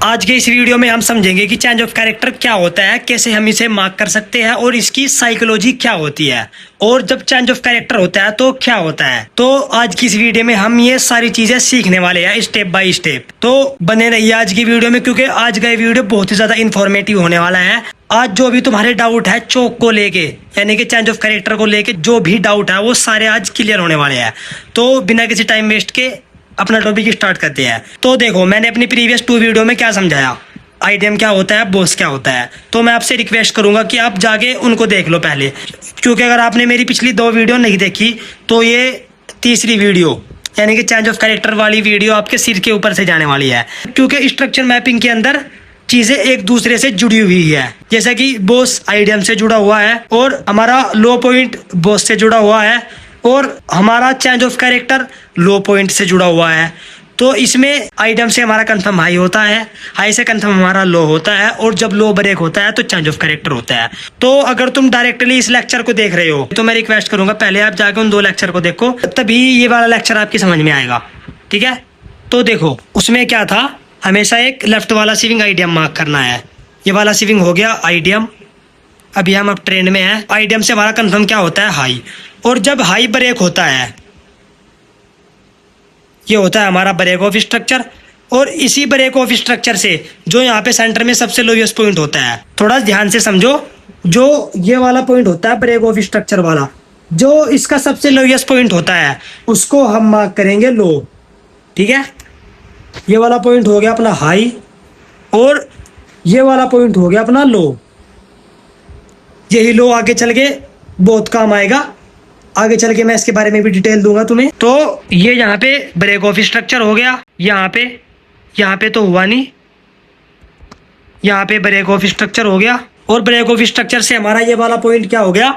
आज के इस वीडियो में हम समझेंगे कि चेंज ऑफ कैरेक्टर क्या होता है, कैसे हम इसे मार्क कर सकते हैं और इसकी साइकोलॉजी क्या होती है, और जब चेंज ऑफ कैरेक्टर होता है तो क्या होता है। तो आज की इस वीडियो में हम ये सारी चीजें सीखने वाले हैं स्टेप बाय स्टेप। तो बने रहिए आज की वीडियो में, क्योंकि आज का वीडियो बहुत ही ज्यादा इन्फॉर्मेटिव होने वाला है। आज जो भी तुम्हारे डाउट है चोक को लेके, यानी कि चेंज ऑफ कैरेक्टर को लेके जो भी डाउट है वो सारे आज क्लियर होने वाले हैं। तो बिना किसी टाइम वेस्ट के अपना टॉपिक स्टार्ट करते हैं। तो देखो, मैंने अपनी प्रीवियस 2 वीडियो में क्या समझाया, आईडीएम क्या होता है, बॉस क्या होता है। तो मैं आपसे रिक्वेस्ट करूंगा कि आप जाके उनको देख लो पहले, क्योंकि अगर आपने मेरी पिछली 2 वीडियो नहीं देखी तो ये तीसरी वीडियो यानी कि चेंज ऑफ कैरेक्टर वाली वीडियो आपके सिर के ऊपर से जाने वाली है। क्योंकि स्ट्रक्चर मैपिंग के अंदर चीजें एक दूसरे से जुड़ी हुई है, जैसा कि बॉस आईडीएम से जुड़ा हुआ है और हमारा लो पॉइंट बॉस से जुड़ा हुआ है और हमारा change of character low point से जुड़ा हुआ है। तो इसमें आइटम से हमारा कंफर्म हाई होता है, हाई से कंफर्म हमारा लो होता है, और जब लो ब्रेक होता है तो चेंज ऑफ कैरेक्टर होता है। तो अगर तुम डायरेक्टली इस लेक्चर को देख रहे हो तो मैं रिक्वेस्ट करूंगा पहले आप जाके उन 2 लेक्चर को देखो, तभी ये वाला लेक्चर आपकी समझ में आएगा। ठीक है, तो देखो उसमें क्या था, हमेशा एक लेफ्ट वाला स्विंग आईडीएम मार्क करना है। ये वाला स्विंग हो गया आईडीएम, अभी हम अब ट्रेंड में है। आईडीएम से हमारा कंफर्म क्या होता है, हाई। और जब हाई ब्रेक होता है, ये होता है हमारा ब्रेक ऑफ स्ट्रक्चर, और इसी ब्रेक ऑफ स्ट्रक्चर से जो यहाँ पे सेंटर में सबसे लोएस्ट पॉइंट होता है, थोड़ा ध्यान से समझो, जो ये वाला पॉइंट होता है ब्रेक ऑफ स्ट्रक्चर वाला, जो इसका सबसे लोएस्ट पॉइंट होता है उसको हम मार्क करेंगे लो। ठीक है, ये वाला पॉइंट हो गया अपना हाई और ये वाला पॉइंट हो गया अपना लो। यही लो आगे चल के बहुत काम आएगा, आगे चल के मैं इसके बारे में भी डिटेल दूंगा तुम्हें। तो ये यहाँ पे ब्रेक ऑफ स्ट्रक्चर हो गया, यहाँ पे तो हुआ नहीं, यहाँ पे ब्रेक ऑफ स्ट्रक्चर हो गया, और ब्रेक ऑफ स्ट्रक्चर से हमारा ये वाला पॉइंट क्या हो गया,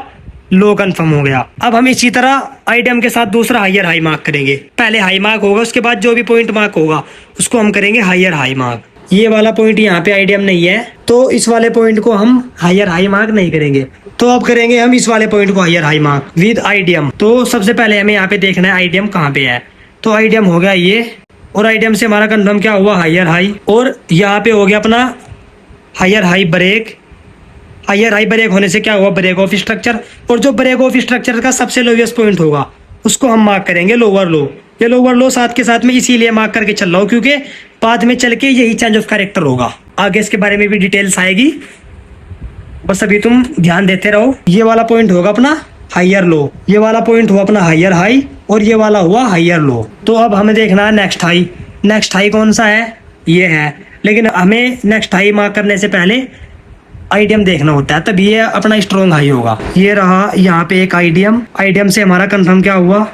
लो कंफर्म हो गया। अब हम इसी तरह आईडीएम के साथ दूसरा हायर हाई मार्क करेंगे। पहले हाई मार्क होगा, उसके बाद जो भी पॉइंट मार्क होगा उसको हम करेंगे हायर हाई मार्क। ये वाला पॉइंट यहाँ पे आईडीएम नहीं है तो इस वाले पॉइंट को हम हायर हाई मार्क नहीं करेंगे, तो अब करेंगे हम इस वाले पॉइंट को higher high mark with IDM. तो सबसे पहले हमें यहाँ पे देखना है आईडीएम कहाँ पे है। तो आईडीएम हो गया ये, और आईडीएम से हमारा कंफर्म क्या हुआ, हायर हाई, और यहाँ पे हो गया अपना higher high break. Higher high break होने से क्या हुआ, ब्रेक ऑफ स्ट्रक्चर, और जो ब्रेक ऑफ स्ट्रक्चर का सबसे लोएस्ट पॉइंट होगा उसको हम मार्क करेंगे लोअर लो। ये लोअर लो साथ के साथ में इसीलिए मार्क करके चल रहा हूँ क्योंकि बाद में चल के यही चेंज ऑफ कैरेक्टर होगा, आगे इसके बारे में भी डिटेल्स आएगी, बस अभी तुम ध्यान देते रहो। ये वाला पॉइंट होगा अपना हायर लो, ये वाला पॉइंट हुआ अपना हायर हाई, और ये वाला हुआ हायर लो। तो अब हमें देखना है नेक्स्ट हाई। नेक्स्ट हाई कौन सा है, ये है, लेकिन हमें नेक्स्ट हाई मार्क करने से पहले आईडीएम देखना होता है, तभी ये अपना स्ट्रॉन्ग हाई होगा। ये रहा यहाँ पे एक आईडीएम, आईडीएम से हमारा कंफर्म क्या हुआ,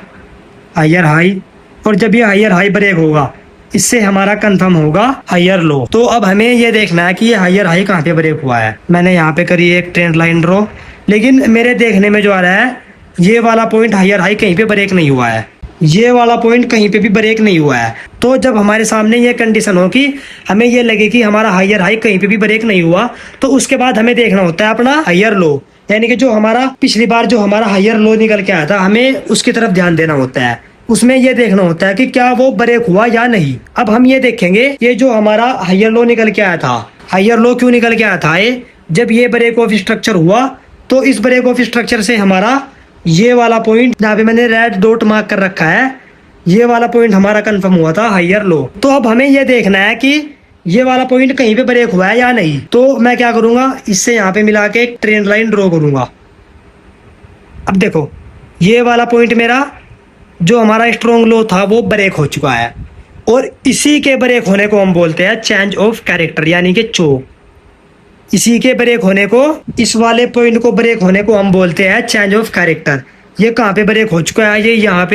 हायर हाई, और जब ये हायर हाई ब्रेक होगा इससे हमारा कंफर्म होगा हायर लो। तो अब हमें ये देखना है कि ये हायर हाई कहाँ पे ब्रेक हुआ है। मैंने यहाँ पे करी एक ट्रेंड लाइन ड्रॉ, लेकिन मेरे देखने में जो आ रहा है ये वाला पॉइंट हायर हाई कहीं पे ब्रेक नहीं हुआ है, ये वाला पॉइंट कहीं पे भी ब्रेक नहीं हुआ है। तो जब हमारे सामने ये कंडीशन हो कि हमें ये लगे कि हमारा हायर हाई कहीं पे भी ब्रेक नहीं हुआ, तो उसके बाद हमें देखना होता है अपना हायर लो, यानी कि जो हमारा पिछली बार जो हमारा हायर लो निकल के आया था हमें उसकी तरफ ध्यान देना होता है। उसमें ये देखना होता है कि क्या वो ब्रेक हुआ या नहीं। अब हम ये देखेंगे ये जो हमारा हायर लो निकल के आया था, हायर लो क्यों निकल के आया था, ये जब ये ब्रेक ऑफ स्ट्रक्चर हुआ तो इस ब्रेक ऑफ स्ट्रक्चर से हमारा ये वाला पॉइंट जहाँ पे मैंने रेड डॉट मार्क कर रखा है, ये वाला पॉइंट हमारा कंफर्म हुआ था हायर लो। तो अब हमें ये देखना है कि ये वाला पॉइंट कहीं पे ब्रेक हुआ है या नहीं। तो मैं क्या करूंगा, इससे यहाँ पे मिला के एक ट्रेंड लाइन ड्रॉ करूंगा। अब देखो ये वाला पॉइंट मेरा जो हमारा स्ट्रॉन्ग लो था वो ब्रेक हो चुका है, और इसी के ब्रेक होने को हम बोलते हैं चेंज ऑफ कैरेक्टर, यानी कि चोक। इसी के ब्रेक होने को, इस वाले पॉइंट को ब्रेक होने को हम बोलते हैं चेंज ऑफ कैरेक्टर। ये कहाँ पे ब्रेक हो चुका है, ये यहाँ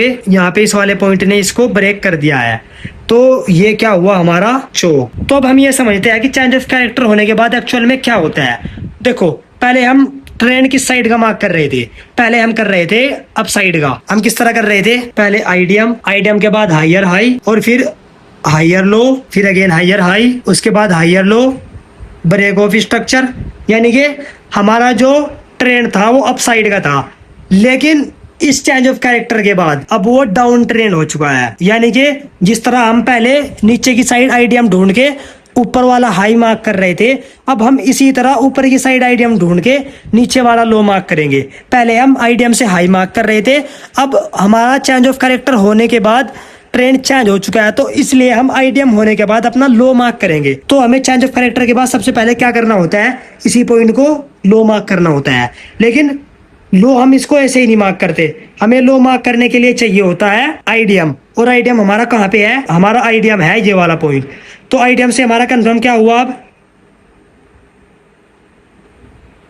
पे इस वाले पॉइंट ने इसको ब्रेक कर दिया है, तो ये क्या हुआ हमारा चोक। तो अब हम ये समझते हैं कि चेंज ऑफ कैरेक्टर होने के बाद एक्चुअल में क्या होता है। देखो पहले हम ट्रेंड किस साइड का मार्क कर रहे थे, पहले हम कर रहे थे अप साइड का। हम किस तरह कर रहे थे, पहले आईडीएम के बाद हायर हाई, और फिर हायर लो, फिर अगेन हायर हाई, उसके बाद higher low, break of structure, यानी कि हमारा जो ट्रेंड था वो अप साइड का था, लेकिन इस चेंज ऑफ कैरेक्टर के बाद अब वो डाउन ट्रेंड हो चुका है। यानी कि जिस तरह हम पहले नीचे की साइड आईडीएम ढूंढ के ऊपर वाला हाई मार्क कर रहे थे, अब हम इसी तरह ऊपर की साइड आईडीएम ढूंढ के नीचे वाला लो मार्क करेंगे। पहले हम आईडीएम से हाई मार्क कर रहे थे, अब हमारा चेंज ऑफ कैरेक्टर होने के बाद ट्रेंड चेंज हो चुका है, तो इसलिए हम आईडीएम होने के बाद अपना लो मार्क करेंगे। तो हमें चेंज ऑफ कैरेक्टर के बाद सबसे पहले क्या करना होता है, इसी पॉइंट को लो मार्क करना होता है। लेकिन लो हम इसको ऐसे ही नहीं मार्क करते, हमें लो मार्क करने के लिए चाहिए होता है आईडीएम, और आईडीएम हमारा कहाँ पे है, हमारा आईडीएम है ये वाला पॉइंट। तो आईडीएम से हमारा कंफर्म क्या हुआ, अब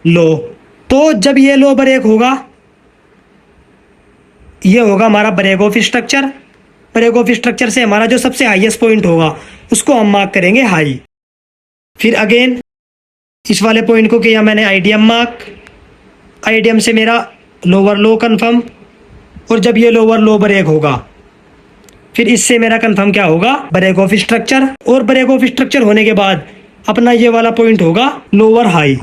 लो। तो जब ये लो ब्रेक होगा, ये होगा हमारा break of structure. Break of structure से हमारा जो सबसे हाईएस्ट पॉइंट होगा उसको हम मार्क करेंगे हाई। फिर अगेन इस वाले पॉइंट को किया मैंने आईडीएम मार्क, आईडीएम से मेरा लोअर लो कंफर्म, और जब ये लोअर लो ब्रेक होगा फिर इससे मेरा कंफर्म क्या होगा, ब्रेक ऑफ स्ट्रक्चर। और ब्रेक ऑफ स्ट्रक्चर होने के बाद अपना ये वाला पॉइंट होगा लोअर हाई।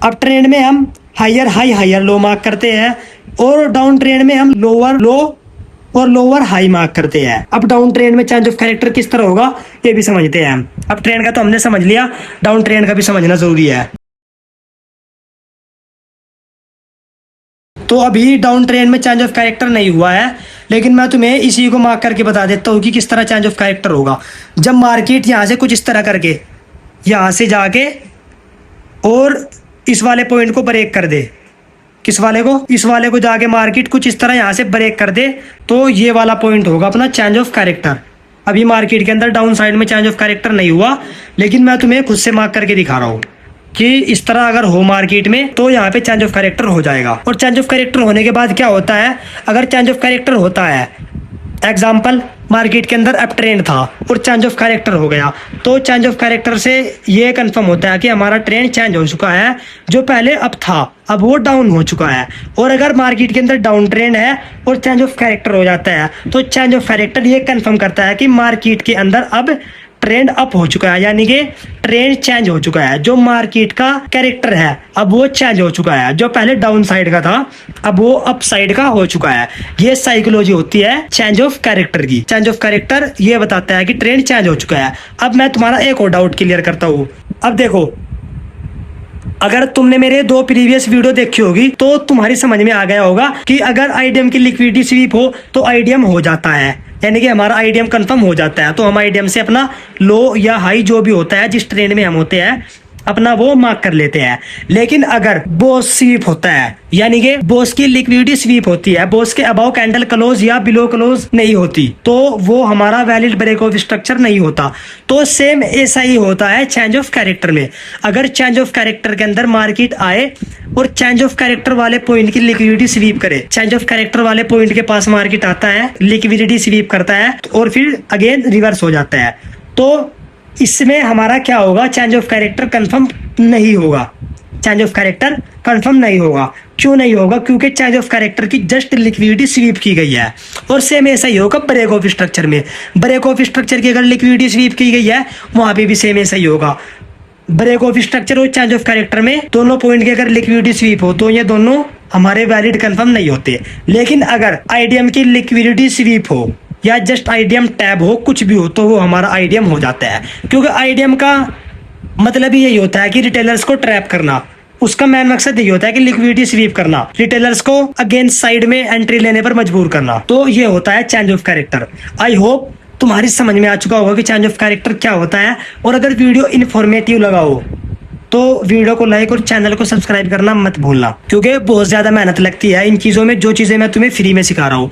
अब ट्रेंड में हम higher high higher low mark करते हैं, और डाउन ट्रेंड में हम लोअर लो और लोअर हाई मार्क करते हैं। अब डाउन ट्रेंड में चेंज ऑफ कैरेक्टर किस तरह होगा ये भी समझते हैं हम। अब ट्रेंड का तो हमने समझ लिया, डाउन ट्रेंड का भी समझना जरूरी है। तो अभी डाउन ट्रेंड में चेंज ऑफ कैरेक्टर नहीं हुआ है, लेकिन मैं तुम्हें इसी को मार्क करके बता देता हूँ कि किस तरह चेंज ऑफ कैरेक्टर होगा। जब मार्केट यहाँ से कुछ इस तरह करके यहाँ से जाके और इस वाले पॉइंट को ब्रेक कर दे, किस वाले को, इस वाले को जाके मार्केट कुछ इस तरह यहाँ से ब्रेक कर दे, तो ये वाला पॉइंट होगा अपना चेंज ऑफ कैरेक्टर। अभी मार्केट के अंदर डाउन साइड में चेंज ऑफ कैरेक्टर नहीं हुआ, लेकिन मैं तुम्हें खुद से मार्क करके दिखा रहा हूँ कि इस तरह अगर हो मार्केट में तो यहाँ पे चेंज ऑफ कैरेक्टर हो जाएगा। और चेंज ऑफ कैरेक्टर होने के बाद क्या होता है, अगर चेंज ऑफ कैरेक्टर होता है, एग्जाम्पल मार्केट के अंदर अप ट्रेंड था और चेंज ऑफ कैरेक्टर हो गया, तो चेंज ऑफ कैरेक्टर से ये कंफर्म होता है कि हमारा ट्रेंड चेंज हो चुका है, जो पहले अप था अब वो डाउन हो चुका है। और अगर मार्केट के अंदर डाउन ट्रेंड है और चेंज ऑफ कैरेक्टर हो जाता है, तो चेंज ऑफ कैरेक्टर ये कंफर्म करता है कि मार्केट के अंदर अब ट्रेंड अप हो चुका है, यानी कि ट्रेंड चेंज हो चुका है। जो मार्केट का कैरेक्टर है अब वो चेंज हो चुका है, जो पहले डाउन साइड का था अब वो अप साइड का हो चुका है। ये साइकोलॉजी होती है चेंज ऑफ कैरेक्टर की। चेंज ऑफ कैरेक्टर ये बताता है कि ट्रेंड चेंज हो चुका है। अब मैं तुम्हारा एक और डाउट क्लियर करता हूँ। अब देखो, अगर तुमने मेरे 2 प्रीवियस वीडियो देखी होगी तो तुम्हारी समझ में आ गया होगा कि अगर आईडीएम की लिक्विडिटी स्वीप हो तो आईडीएम हो जाता है, यानी कि हमारा आईडीएम कंफर्म हो जाता है। तो हम आईडीएम से अपना लो या हाई जो भी होता है जिस ट्रेंड में हम होते हैं अपना वो मार्क कर लेते हैं। लेकिन अगर बोस स्वीप होता है, यानी कि बोस की लिक्विडिटी स्वीप होती है, बोस के अबाव कैंडल क्लोज या बिलो क्लोज नहीं होती, तो वो हमारा वैलिड ब्रेक ऑफ स्ट्रक्चर नहीं होता। तो सेम ऐसा ही होता है चेंज ऑफ कैरेक्टर में। अगर चेंज ऑफ कैरेक्टर के अंदर मार्केट आए और चेंज ऑफ कैरेक्टर वाले पॉइंट की लिक्विडिटी स्वीप करे, चेंज ऑफ कैरेक्टर वाले पॉइंट के पास मार्केट आता है, लिक्विडिटी स्वीप करता है और फिर अगेन रिवर्स हो जाता है, तो इसमें हमारा क्या होगा, चेंज ऑफ कैरेक्टर कंफर्म नहीं होगा। चेंज ऑफ कैरेक्टर कंफर्म नहीं होगा। क्यों नहीं होगा? क्योंकि चेंज ऑफ कैरेक्टर की जस्ट लिक्विडिटी स्वीप की गई है। और सेम ऐसा ही होगा ब्रेक ऑफ स्ट्रक्चर में। ब्रेक ऑफ स्ट्रक्चर की अगर लिक्विडिटी स्वीप की गई है वहां पे भी सेम ऐसा ही होगा। ब्रेक ऑफ स्ट्रक्चर और चेंज ऑफ कैरेक्टर में दोनों पॉइंट की अगर लिक्विडिटी स्वीप हो तो ये दोनों हमारे वैलिड कंफर्म नहीं होते। लेकिन अगर आईडीएम की लिक्विडिटी स्वीप हो या जस्ट आईडीएम टैब हो, कुछ भी हो, तो वो हमारा आईडीएम हो जाता है। क्योंकि आईडीएम का मतलब ही यही होता है कि रिटेलर्स को ट्रैप करना। उसका मेन मकसद यही होता है कि लिक्विडिटी स्वीप करना, रिटेलर्स को अगेंस्ट साइड में एंट्री लेने पर मजबूर करना। तो ये होता है change of character. I hope तुम्हारी समझ में आ चुका होगा कि चेंज ऑफ कैरेक्टर क्या होता है। और अगर वीडियो इन्फॉर्मेटिव लगा हो तो वीडियो को लाइक और चैनल को सब्सक्राइब करना मत भूलना, क्योंकि बहुत ज्यादा मेहनत लगती है इन चीजों में, जो चीजें मैं तुम्हें फ्री में सिखा रहा हूँ।